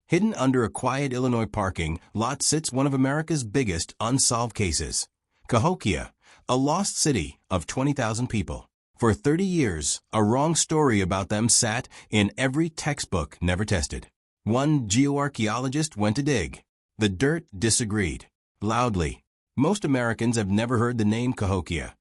Hidden under a quiet Illinois parking lot sits one of America's biggest unsolved cases. Cahokia, a lost city of 20,000 people. For 30 years, a wrong story about them sat in every textbook never tested. One geoarchaeologist went to dig. The dirt disagreed. Loudly. Most Americans have never heard the name Cahokia.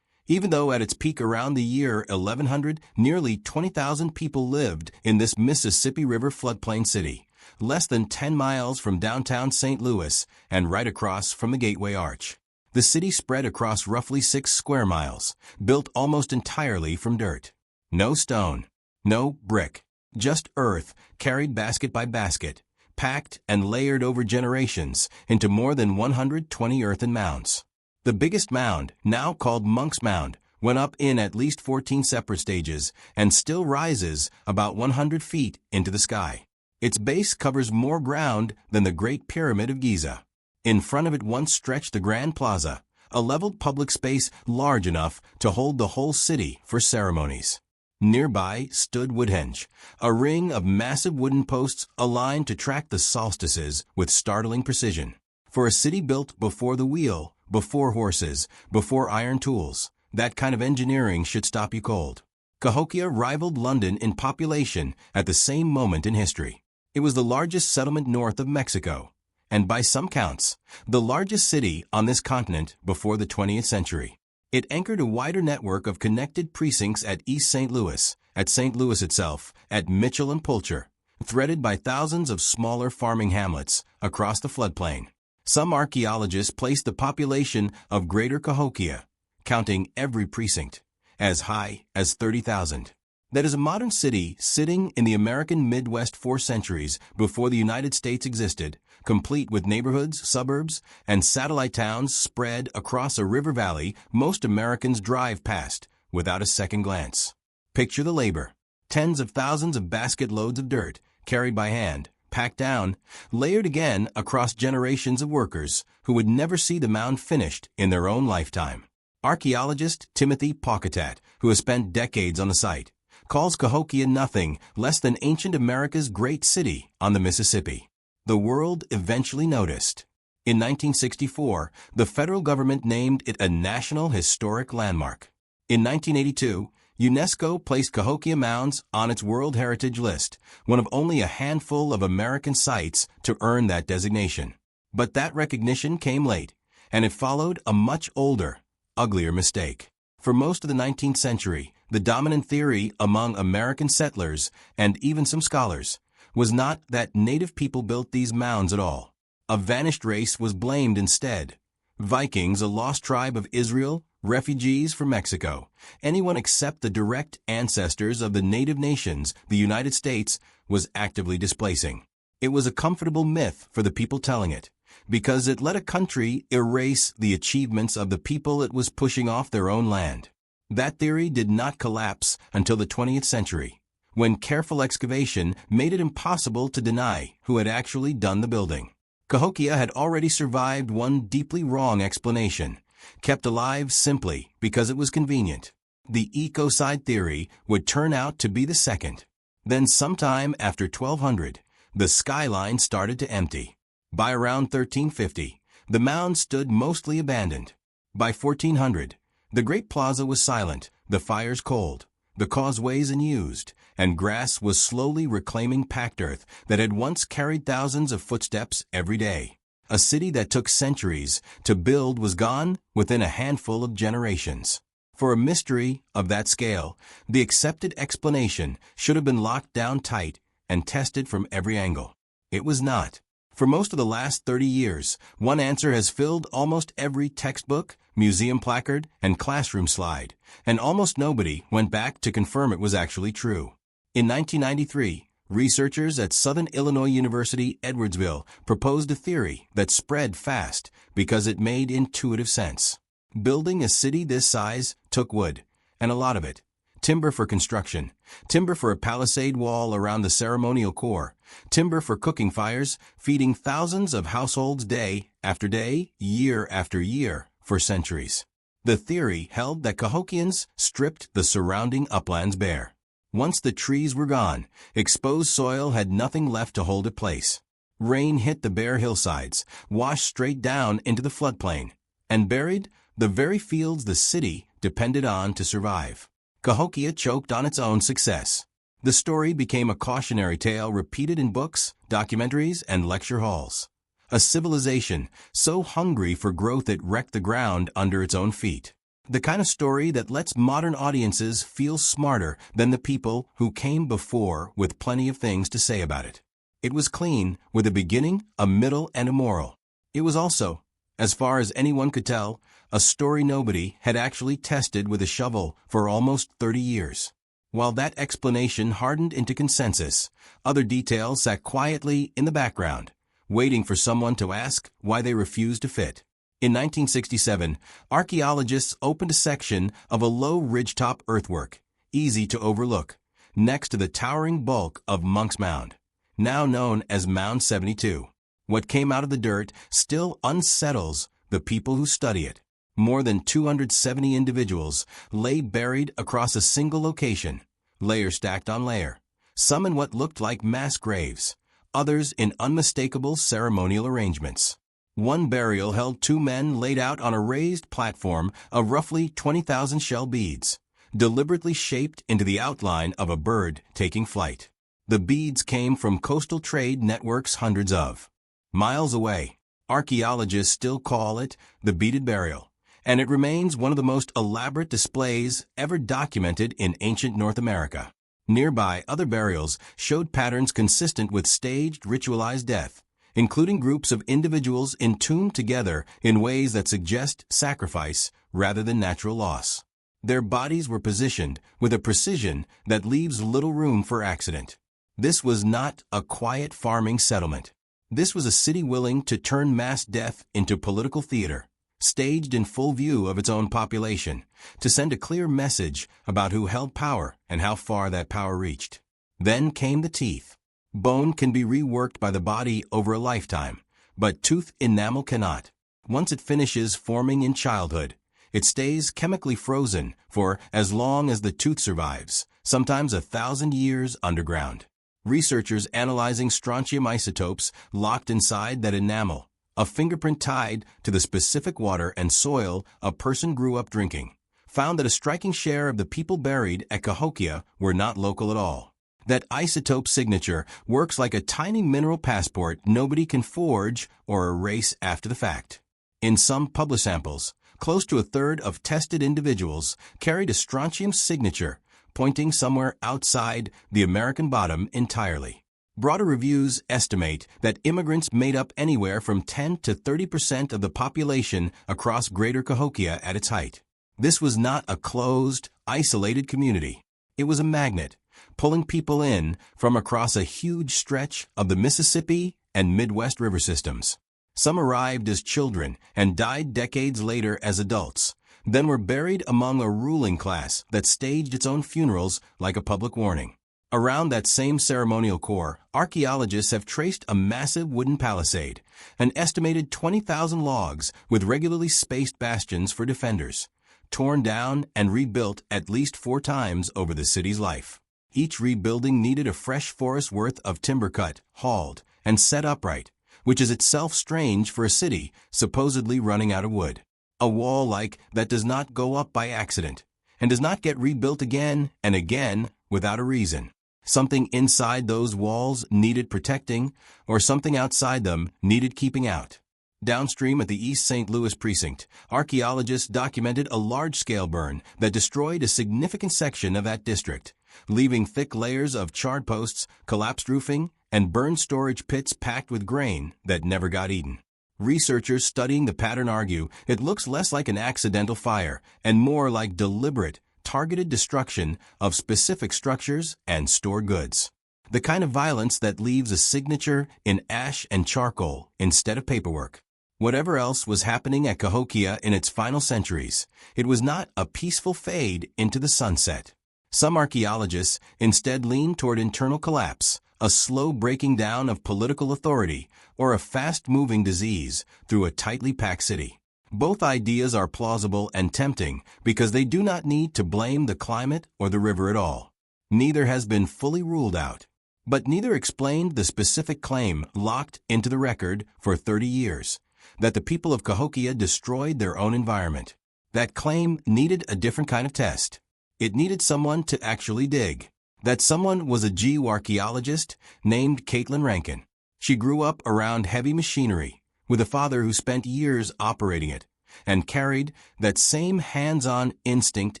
Even though at its peak around the year 1100, nearly 20,000 people lived in this Mississippi River floodplain city, less than 10 miles from downtown St. Louis and right across from the Gateway Arch. The city spread across roughly 6 square miles, built almost entirely from dirt. No stone, no brick, just earth carried basket by basket, packed and layered over generations into more than 120 earthen mounds. The biggest mound, now called Monk's Mound, went up in at least 14 separate stages and still rises about 100 feet into the sky. Its base covers more ground than the Great Pyramid of Giza. In front of it once stretched the Grand Plaza, a leveled public space large enough to hold the whole city for ceremonies. Nearby stood Woodhenge, a ring of massive wooden posts aligned to track the solstices with startling precision. For a city built before the wheel, before horses, before iron tools, that kind of engineering should stop you cold. Cahokia rivaled London in population at the same moment in history. It was the largest settlement north of Mexico, and by some counts, the largest city on this continent before the 20th century. It anchored a wider network of connected precincts at East St. Louis, at St. Louis itself, at Mitchell and Pulcher, threaded by thousands of smaller farming hamlets across the floodplain. Some archaeologists place the population of Greater Cahokia, counting every precinct, as high as 30,000. That is a modern city sitting in the American Midwest 4 centuries before the United States existed, complete with neighborhoods, suburbs, and satellite towns spread across a river valley most Americans drive past without a second glance. Picture the labor. Tens of thousands of basket loads of dirt, carried by hand, packed down, layered again across generations of workers who would never see the mound finished in their own lifetime. Archaeologist Timothy Pocketat, who has spent decades on the site, calls Cahokia nothing less than ancient America's great city on the Mississippi. The world eventually noticed. In 1964, the federal government named it a National Historic Landmark. In 1982, UNESCO placed Cahokia Mounds on its World Heritage List, one of only a handful of American sites to earn that designation. But that recognition came late, and it followed a much older, uglier mistake. For most of the 19th century, the dominant theory among American settlers, and even some scholars, was not that native people built these mounds at all. A vanished race was blamed instead. Vikings, a lost tribe of Israel, refugees from Mexico, anyone except the direct ancestors of the native nations the United States was actively displacing. It was a comfortable myth for the people telling it, because it let a country erase the achievements of the people it was pushing off their own land. That theory did not collapse until the 20th century, when careful excavation made it impossible to deny who had actually done the building. Cahokia had already survived one deeply wrong explanation, kept alive simply because it was convenient. The ecocide theory would turn out to be the second. Then sometime after 1200, the skyline started to empty. By around 1350, the mound stood mostly abandoned. By 1400, the Great Plaza was silent, the fires cold, the causeways unused, and grass was slowly reclaiming packed earth that had once carried thousands of footsteps every day. A city that took centuries to build was gone within a handful of generations. For a mystery of that scale, the accepted explanation should have been locked down tight and tested from every angle. It was not. For most of the last 30 years, one answer has filled almost every textbook, museum placard, and classroom slide, and almost nobody went back to confirm it was actually true. In 1993, researchers at Southern Illinois University, Edwardsville, proposed a theory that spread fast because it made intuitive sense. Building a city this size took wood, and a lot of it. Timber for construction, timber for a palisade wall around the ceremonial core, timber for cooking fires, feeding thousands of households day after day, year after year, for centuries. The theory held that Cahokians stripped the surrounding uplands bare. Once the trees were gone, exposed soil had nothing left to hold it place. Rain hit the bare hillsides, washed straight down into the floodplain, and buried the very fields the city depended on to survive. Cahokia choked on its own success. The story became a cautionary tale repeated in books, documentaries, and lecture halls. A civilization so hungry for growth it wrecked the ground under its own feet. The kind of story that lets modern audiences feel smarter than the people who came before with plenty of things to say about it. It was clean, with a beginning, a middle, and a moral. It was also, as far as anyone could tell, a story nobody had actually tested with a shovel for almost 30 years. While that explanation hardened into consensus, other details sat quietly in the background, waiting for someone to ask why they refused to fit. In 1967, archaeologists opened a section of a low ridgetop earthwork, easy to overlook, next to the towering bulk of Monk's Mound, now known as Mound 72. What came out of the dirt still unsettles the people who study it. More than 270 individuals lay buried across a single location, layer stacked on layer, some in what looked like mass graves, others in unmistakable ceremonial arrangements. One burial held 2 men laid out on a raised platform of roughly 20,000 shell beads, deliberately shaped into the outline of a bird taking flight. The beads came from coastal trade networks hundreds of miles away. Archaeologists still call it the beaded burial, and it remains one of the most elaborate displays ever documented in ancient North America. Nearby, other burials showed patterns consistent with staged, ritualized death, including groups of individuals entombed together in ways that suggest sacrifice rather than natural loss. Their bodies were positioned with a precision that leaves little room for accident. This was not a quiet farming settlement. This was a city willing to turn mass death into political theater, staged in full view of its own population, to send a clear message about who held power and how far that power reached. Then came the teeth. Bone can be reworked by the body over a lifetime, but tooth enamel cannot. Once it finishes forming in childhood, it stays chemically frozen for as long as the tooth survives, sometimes 1,000 years underground. Researchers analyzing strontium isotopes locked inside that enamel, a fingerprint tied to the specific water and soil a person grew up drinking, found that a striking share of the people buried at Cahokia were not local at all. That isotope signature works like a tiny mineral passport nobody can forge or erase after the fact. In some published samples, close to 1/3 of tested individuals carried a strontium signature pointing somewhere outside the American bottom entirely. Broader reviews estimate that immigrants made up anywhere from 10 to 30% of the population across Greater Cahokia at its height. This was not a closed, isolated community. It was a magnet, pulling people in from across a huge stretch of the Mississippi and Midwest river systems. Some arrived as children and died decades later as adults, then were buried among a ruling class that staged its own funerals like a public warning. Around that same ceremonial core, archaeologists have traced a massive wooden palisade, an estimated 20,000 logs with regularly spaced bastions for defenders, torn down and rebuilt at least 4 times over the city's life. Each rebuilding needed a fresh forest's worth of timber cut, hauled, and set upright, which is itself strange for a city supposedly running out of wood. A wall like that does not go up by accident, and does not get rebuilt again and again without a reason. Something inside those walls needed protecting, or something outside them needed keeping out. Downstream at the East St. Louis precinct, archaeologists documented a large-scale burn that destroyed a significant section of that district, leaving thick layers of charred posts, collapsed roofing, and burned storage pits packed with grain that never got eaten. Researchers studying the pattern argue it looks less like an accidental fire and more like deliberate, targeted destruction of specific structures and stored goods. The kind of violence that leaves a signature in ash and charcoal instead of paperwork. Whatever else was happening at Cahokia in its final centuries, it was not a peaceful fade into the sunset. Some archaeologists instead lean toward internal collapse, a slow breaking down of political authority, or a fast-moving disease through a tightly packed city. Both ideas are plausible and tempting because they do not need to blame the climate or the river at all. Neither has been fully ruled out. But neither explained the specific claim locked into the record for 30 years, that the people of Cahokia destroyed their own environment. That claim needed a different kind of test. It needed someone to actually dig. That someone was a geoarchaeologist named Caitlin Rankin. She grew up around heavy machinery, with a father who spent years operating it, and carried that same hands-on instinct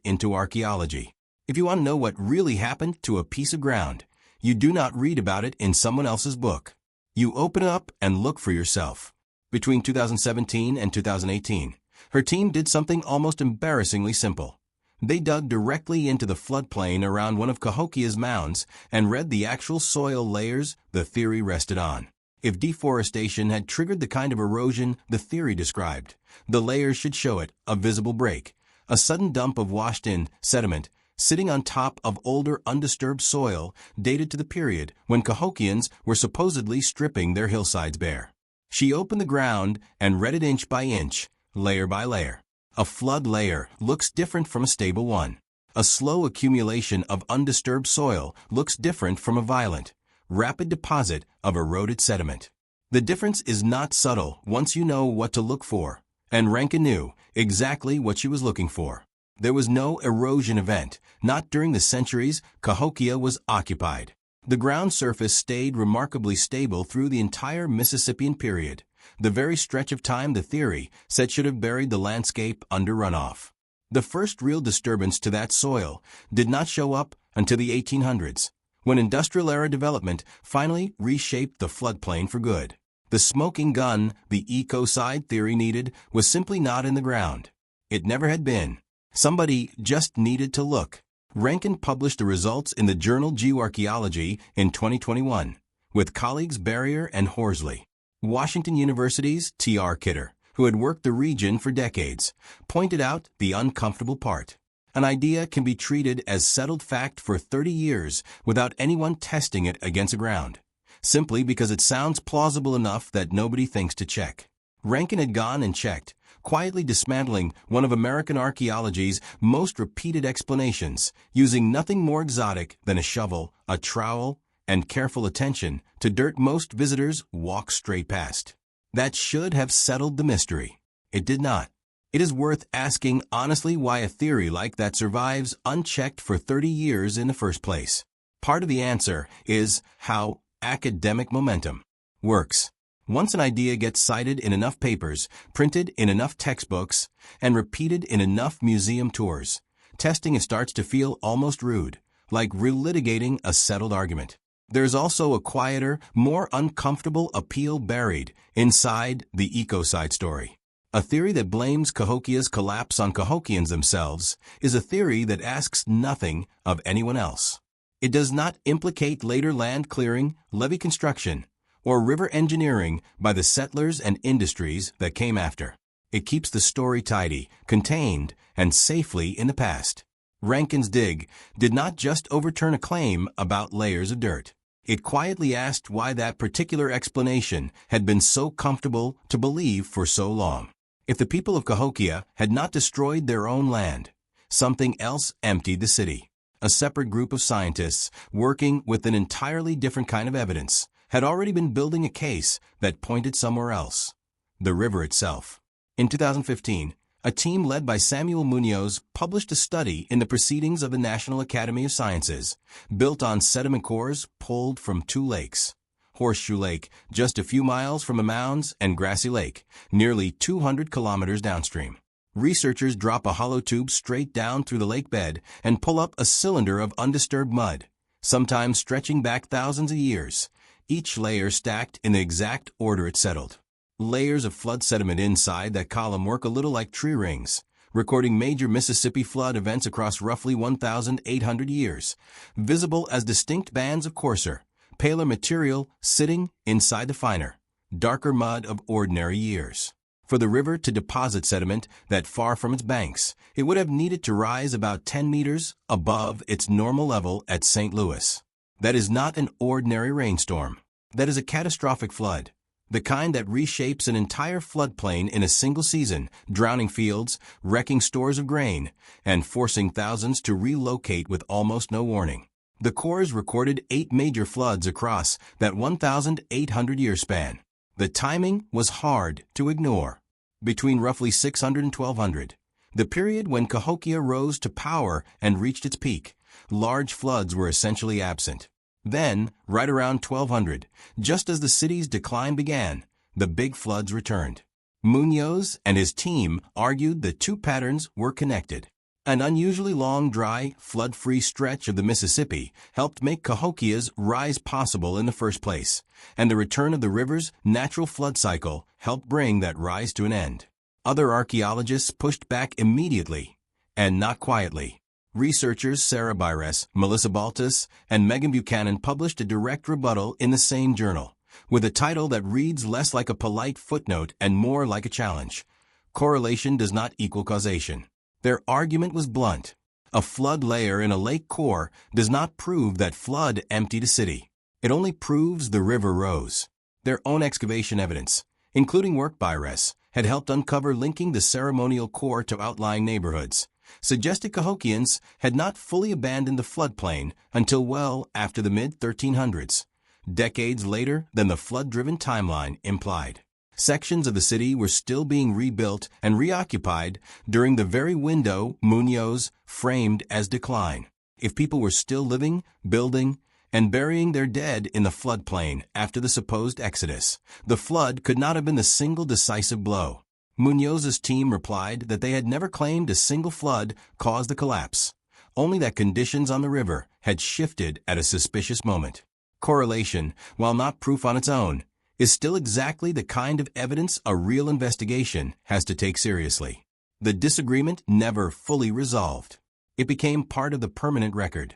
into archaeology. If you want to know what really happened to a piece of ground, you do not read about it in someone else's book. You open it up and look for yourself. Between 2017 and 2018, her team did something almost embarrassingly simple. They dug directly into the floodplain around one of Cahokia's mounds and read the actual soil layers the theory rested on. If deforestation had triggered the kind of erosion the theory described, the layers should show it, a visible break, a sudden dump of washed-in sediment sitting on top of older undisturbed soil dated to the period when Cahokians were supposedly stripping their hillsides bare. She opened the ground and read it inch by inch, layer by layer. A flood layer looks different from a stable one. A slow accumulation of undisturbed soil looks different from a violent, rapid deposit of eroded sediment. The difference is not subtle once you know what to look for, and Rankin knew exactly what she was looking for. There was no erosion event, not during the centuries Cahokia was occupied. The ground surface stayed remarkably stable through the entire Mississippian period, the very stretch of time the theory said should have buried the landscape under runoff. The first real disturbance to that soil did not show up until the 1800s, when industrial-era development finally reshaped the floodplain for good. The smoking gun the ecocide theory needed was simply not in the ground. It never had been. Somebody just needed to look. Rankin published the results in the journal Geoarchaeology in 2021, with colleagues Barrier and Horsley. Washington University's T.R. Kidder, who had worked the region for decades, pointed out the uncomfortable part. An idea can be treated as settled fact for 30 years without anyone testing it against the ground, simply because it sounds plausible enough that nobody thinks to check. Rankin had gone and checked, quietly dismantling one of American archaeology's most repeated explanations, using nothing more exotic than a shovel, a trowel, and careful attention to dirt most visitors walk straight past. That should have settled the mystery. It did not. It is worth asking honestly why a theory like that survives unchecked for 30 years in the first place. Part of the answer is how academic momentum works. Once an idea gets cited in enough papers, printed in enough textbooks, and repeated in enough museum tours, testing it starts to feel almost rude, like relitigating a settled argument. There's also a quieter, more uncomfortable appeal buried inside the ecocide story. A theory that blames Cahokia's collapse on Cahokians themselves is a theory that asks nothing of anyone else. It does not implicate later land clearing, levee construction, or river engineering by the settlers and industries that came after. It keeps the story tidy, contained, and safely in the past. Rankin's dig did not just overturn a claim about layers of dirt. It quietly asked why that particular explanation had been so comfortable to believe for so long. If the people of Cahokia had not destroyed their own land, something else emptied the city. A separate group of scientists, working with an entirely different kind of evidence, had already been building a case that pointed somewhere else, the river itself. In 2015, a team led by Samuel Munoz published a study in the Proceedings of the National Academy of Sciences, built on sediment cores pulled from two lakes, Horseshoe Lake, just a few miles from the mounds, and Grassy Lake, nearly 200 kilometers downstream. Researchers drop a hollow tube straight down through the lake bed and pull up a cylinder of undisturbed mud, sometimes stretching back thousands of years, each layer stacked in the exact order it settled. Layers of flood sediment inside that column work a little like tree rings, recording major Mississippi flood events across roughly 1,800 years, visible as distinct bands of coarser, paler material sitting inside the finer, darker mud of ordinary years. For the river to deposit sediment that far from its banks, it would have needed to rise about 10 meters above its normal level at St. Louis. That is not an ordinary rainstorm. That is a catastrophic flood. The kind that reshapes an entire floodplain in a single season, drowning fields, wrecking stores of grain, and forcing thousands to relocate with almost no warning. The cores recorded 8 major floods across that 1,800-year span. The timing was hard to ignore. Between roughly 600 and 1200, the period when Cahokia rose to power and reached its peak, large floods were essentially absent. Then, right around 1200, just as the city's decline began, the big floods returned. Munoz and his team argued the two patterns were connected. An unusually long, dry, flood-free stretch of the Mississippi helped make Cahokia's rise possible in the first place, and the return of the river's natural flood cycle helped bring that rise to an end. Other archaeologists pushed back immediately, and not quietly. Researchers Sarah Byres, Melissa Baltus, and Megan Buchanan published a direct rebuttal in the same journal, with a title that reads less like a polite footnote and more like a challenge. Correlation does not equal causation. Their argument was blunt. A flood layer in a lake core does not prove that flood emptied a city. It only proves the river rose. Their own excavation evidence, including work by Byres, had helped uncover linking the ceremonial core to outlying neighborhoods, suggested Cahokians had not fully abandoned the floodplain until well after the mid-1300s, decades later than the flood-driven timeline implied. Sections of the city were still being rebuilt and reoccupied during the very window Munoz framed as decline. If people were still living, building, and burying their dead in the floodplain after the supposed exodus, the flood could not have been the single decisive blow. Munoz's team replied that they had never claimed a single flood caused the collapse, only that conditions on the river had shifted at a suspicious moment. Correlation, while not proof on its own, is still exactly the kind of evidence a real investigation has to take seriously. The disagreement never fully resolved. It became part of the permanent record.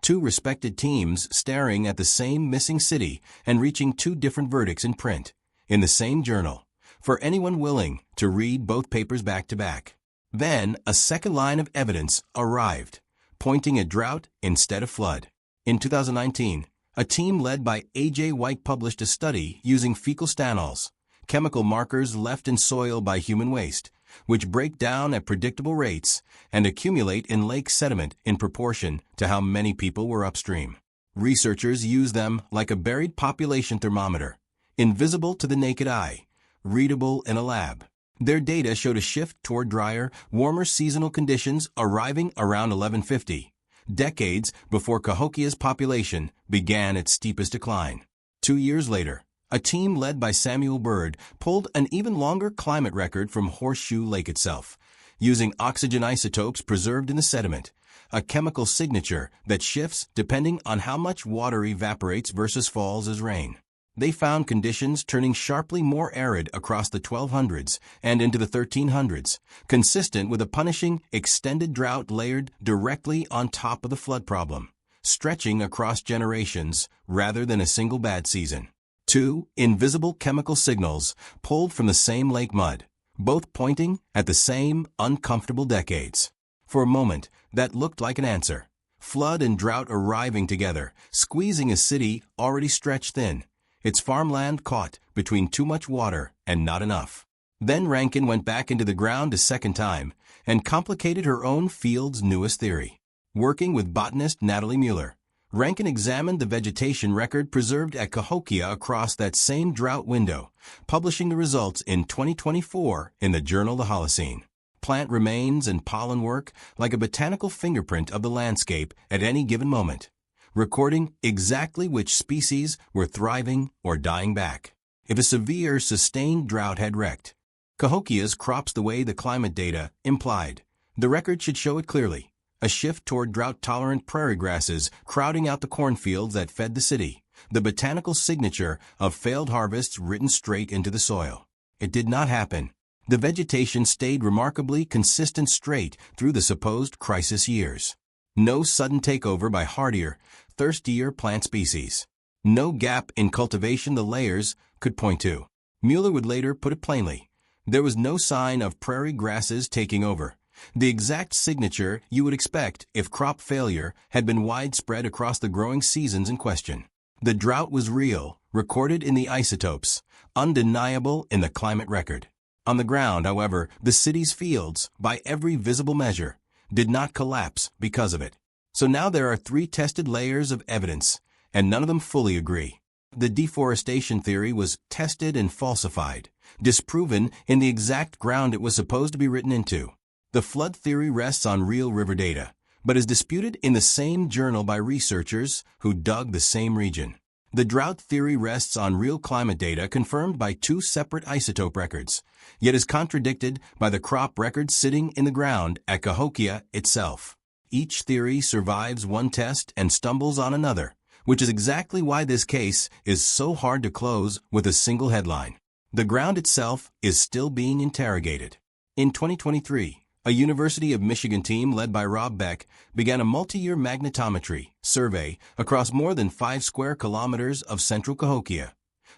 Two respected teams staring at the same missing city and reaching two different verdicts in print, in the same journal, for anyone willing to read both papers back to back. Then a second line of evidence arrived, pointing at drought instead of flood. In 2019, a team led by A.J. White published a study using fecal stanols, chemical markers left in soil by human waste, which break down at predictable rates and accumulate in lake sediment in proportion to how many people were upstream. Researchers use them like a buried population thermometer, invisible to the naked eye, readable in a lab. Their data showed a shift toward drier, warmer seasonal conditions arriving around 1150. Decades before Cahokia's population began its steepest decline. 2 years later, a team led by Samuel Bird pulled an even longer climate record from Horseshoe Lake itself, using oxygen isotopes preserved in the sediment, a chemical signature that shifts depending on how much water evaporates versus falls as rain. They found conditions turning sharply more arid across the 1200s and into the 1300s, consistent with a punishing, extended drought layered directly on top of the flood problem, stretching across generations rather than a single bad season. Two invisible chemical signals pulled from the same lake mud, both pointing at the same uncomfortable decades. For a moment, that looked like an answer. Flood and drought arriving together, squeezing a city already stretched thin, its farmland caught between too much water and not enough. Then Rankin went back into the ground a second time and complicated her own field's newest theory. Working with botanist Natalie Mueller, Rankin examined the vegetation record preserved at Cahokia across that same drought window, publishing the results in 2024 in the journal The Holocene. Plant remains and pollen work like a botanical fingerprint of the landscape at any given moment, recording exactly which species were thriving or dying back. If a severe, sustained drought had wrecked Cahokia's crops the way the climate data implied, the record should show it clearly. A shift toward drought-tolerant prairie grasses crowding out the cornfields that fed the city, the botanical signature of failed harvests written straight into the soil. It did not happen. The vegetation stayed remarkably consistent straight through the supposed crisis years. No sudden takeover by hardier, thirstier plant species. No gap in cultivation the layers could point to. Mueller would later put it plainly. There was no sign of prairie grasses taking over. The exact signature you would expect if crop failure had been widespread across the growing seasons in question. The drought was real, recorded in the isotopes, undeniable in the climate record. On the ground, however, the city's fields, by every visible measure, did not collapse because of it. So now there are 3 tested layers of evidence, and none of them fully agree. The deforestation theory was tested and falsified, disproven in the exact ground it was supposed to be written into. The flood theory rests on real river data, but is disputed in the same journal by researchers who dug the same region. The drought theory rests on real climate data confirmed by 2 separate isotope records, yet is contradicted by the crop records sitting in the ground at Cahokia itself. Each theory survives one test and stumbles on another, which is exactly why this case is so hard to close with a single headline. The ground itself is still being interrogated. In 2023, a University of Michigan team led by Rob Beck began a multi-year magnetometry survey across more than 5 square kilometers of central Cahokia,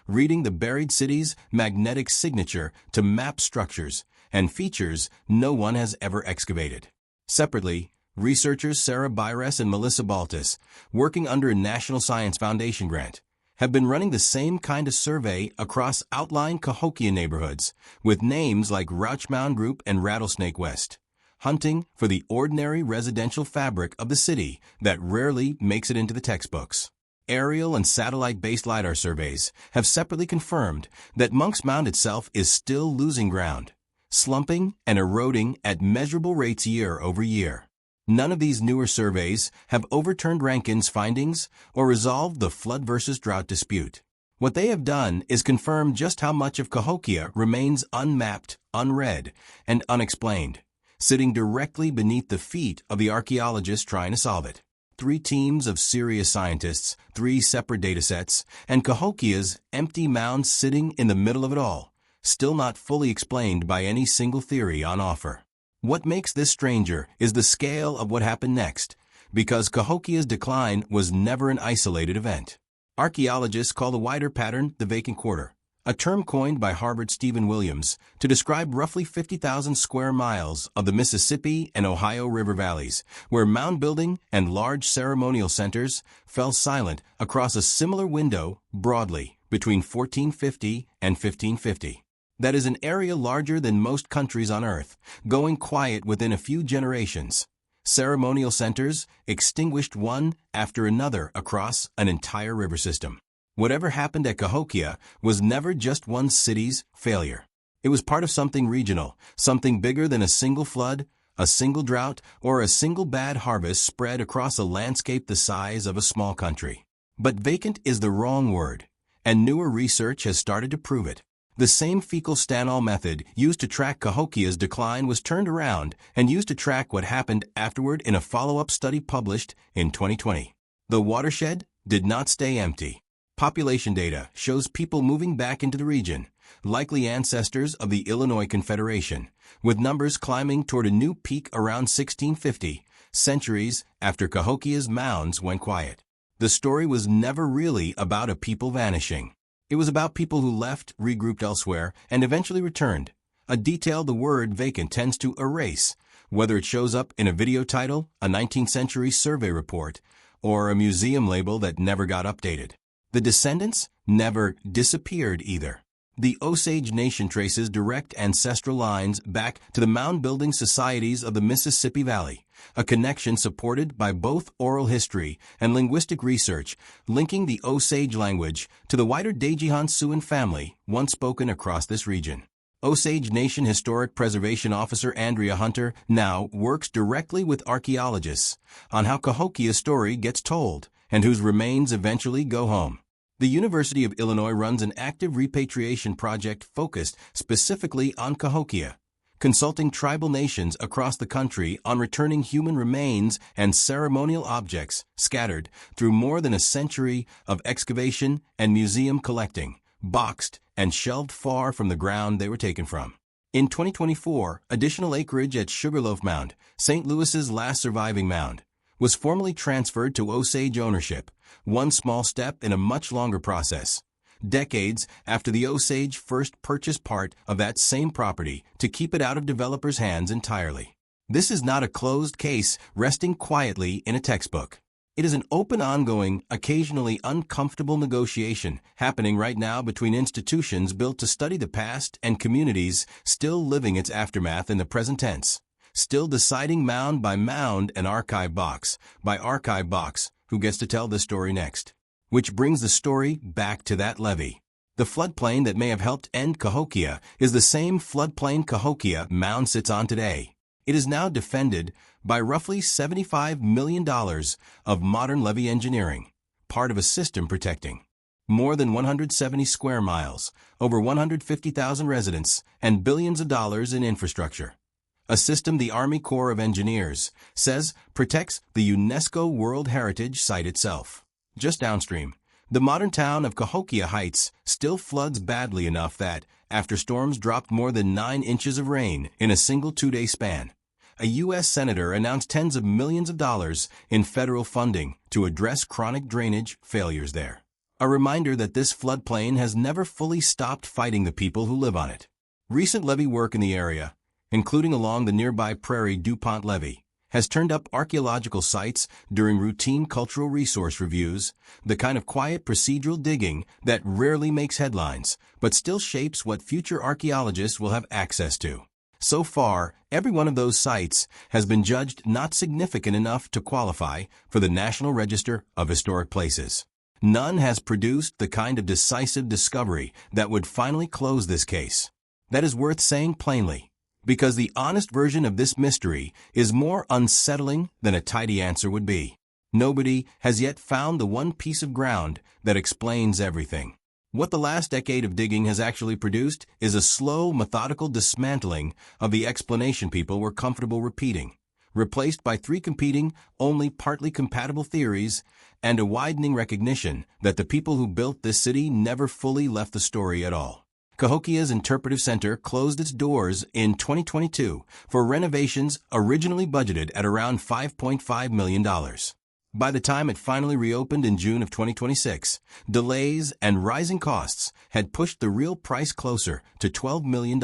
reading the buried city's magnetic signature to map structures and features no one has ever excavated. Separately, researchers Sarah Byres and Melissa Baltus, working under a National Science Foundation grant, have been running the same kind of survey across outlying Cahokia neighborhoods with names like Rauchmound Group and Rattlesnake West, hunting for the ordinary residential fabric of the city that rarely makes it into the textbooks. Aerial and satellite-based LiDAR surveys have separately confirmed that Monk's Mound itself is still losing ground, slumping and eroding at measurable rates year over year. None of these newer surveys have overturned Rankin's findings or resolved the flood versus drought dispute. What they have done is confirm just how much of Cahokia remains unmapped, unread, and unexplained, sitting directly beneath the feet of the archaeologists trying to solve it. 3 teams of serious scientists, 3 separate datasets, and Cahokia's empty mound sitting in the middle of it all, still not fully explained by any single theory on offer. What makes this stranger is the scale of what happened next, because Cahokia's decline was never an isolated event. Archaeologists call the wider pattern the vacant quarter, a term coined by Harvard's Stephen Williams to describe roughly 50,000 square miles of the Mississippi and Ohio river valleys, where mound building and large ceremonial centers fell silent across a similar window broadly between 1450 and 1550. That is an area larger than most countries on Earth, going quiet within a few generations. Ceremonial centers extinguished one after another across an entire river system. Whatever happened at Cahokia was never just one city's failure. It was part of something regional, something bigger than a single flood, a single drought, or a single bad harvest spread across a landscape the size of a small country. But vacant is the wrong word, and newer research has started to prove it. The same fecal Stanall method used to track Cahokia's decline was turned around and used to track what happened afterward in a follow-up study published in 2020. The watershed did not stay empty. Population data shows people moving back into the region, likely ancestors of the Illinois Confederation, with numbers climbing toward a new peak around 1650, centuries after Cahokia's mounds went quiet. The story was never really about a people vanishing. It was about people who left, regrouped elsewhere, and eventually returned, a detail the word vacant tends to erase, whether it shows up in a video title, a 19th century survey report, or a museum label that never got updated. The descendants never disappeared either. The Osage Nation traces direct ancestral lines back to the mound-building societies of the Mississippi Valley, a connection supported by both oral history and linguistic research, linking the Osage language to the wider Dajihan-Siouan family once spoken across this region. Osage Nation Historic Preservation Officer Andrea Hunter now works directly with archaeologists on how Cahokia's story gets told and whose remains eventually go home. The University of Illinois runs an active repatriation project focused specifically on Cahokia, consulting tribal nations across the country on returning human remains and ceremonial objects scattered through more than a century of excavation and museum collecting, boxed and shelved far from the ground they were taken from. In 2024, additional acreage at Sugarloaf Mound, St. Louis's last surviving mound, was formally transferred to Osage ownership, one small step in a much longer process, decades after the Osage first purchased part of that same property to keep it out of developers' hands entirely. This is not a closed case resting quietly in a textbook. It is an open, ongoing, occasionally uncomfortable negotiation happening right now between institutions built to study the past and communities still living its aftermath in the present tense, still deciding mound by mound and archive box by archive box who gets to tell the story next. Which brings the story back to that levee. The floodplain that may have helped end Cahokia is the same floodplain Cahokia mound sits on today. It is now defended by roughly $75 million of modern levee engineering, part of a system protecting more than 170 square miles, over 150,000 residents, and billions of dollars in infrastructure. A system the Army Corps of Engineers says protects the UNESCO World Heritage Site itself. Just downstream, the modern town of Cahokia Heights still floods badly enough that, after storms dropped more than 9 inches of rain in a single 2-day span, a U.S. senator announced tens of millions of dollars in federal funding to address chronic drainage failures there. A reminder that this floodplain has never fully stopped fighting the people who live on it. Recent levee work in the area, including along the nearby Prairie DuPont levee, has turned up archaeological sites during routine cultural resource reviews, the kind of quiet procedural digging that rarely makes headlines, but still shapes what future archaeologists will have access to. So far, every one of those sites has been judged not significant enough to qualify for the National Register of Historic Places. None has produced the kind of decisive discovery that would finally close this case. That is worth saying plainly, because the honest version of this mystery is more unsettling than a tidy answer would be. Nobody has yet found the one piece of ground that explains everything. What the last decade of digging has actually produced is a slow, methodical dismantling of the explanation people were comfortable repeating, replaced by 3 competing, only partly compatible theories and a widening recognition that the people who built this city never fully left the story at all. Cahokia's Interpretive Center closed its doors in 2022 for renovations originally budgeted at around $5.5 million. By the time it finally reopened in June of 2026, delays and rising costs had pushed the real price closer to $12 million,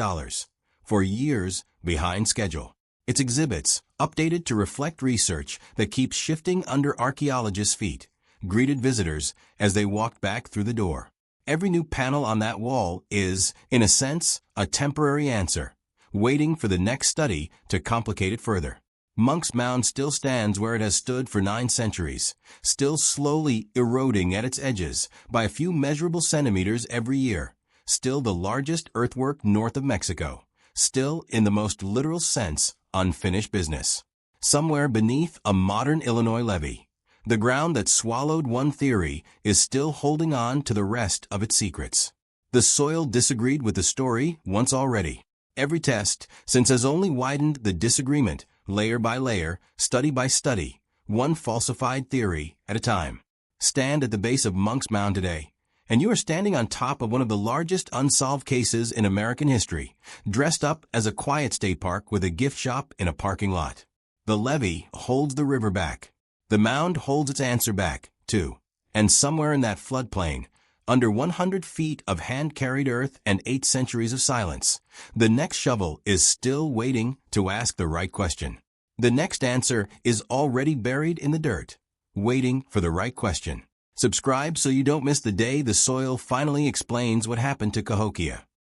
for years behind schedule. Its exhibits, updated to reflect research that keeps shifting under archaeologists' feet, greeted visitors as they walked back through the door. Every new panel on that wall is, in a sense, a temporary answer, waiting for the next study to complicate it further. Monk's Mound still stands where it has stood for 9 centuries, still slowly eroding at its edges by a few measurable centimeters every year, still the largest earthwork north of Mexico, still, in the most literal sense, unfinished business. Somewhere beneath a modern Illinois levee, the ground that swallowed one theory is still holding on to the rest of its secrets. The soil disagreed with the story once already. Every test since has only widened the disagreement, layer by layer, study by study, one falsified theory at a time. Stand at the base of Monk's Mound today, and you are standing on top of one of the largest unsolved cases in American history, dressed up as a quiet state park with a gift shop in a parking lot. The levee holds the river back. The mound holds its answer back, too. And somewhere in that floodplain, under 100 feet of hand-carried earth and 8 centuries of silence, the next shovel is still waiting to ask the right question. The next answer is already buried in the dirt, waiting for the right question. Subscribe so you don't miss the day the soil finally explains what happened to Cahokia.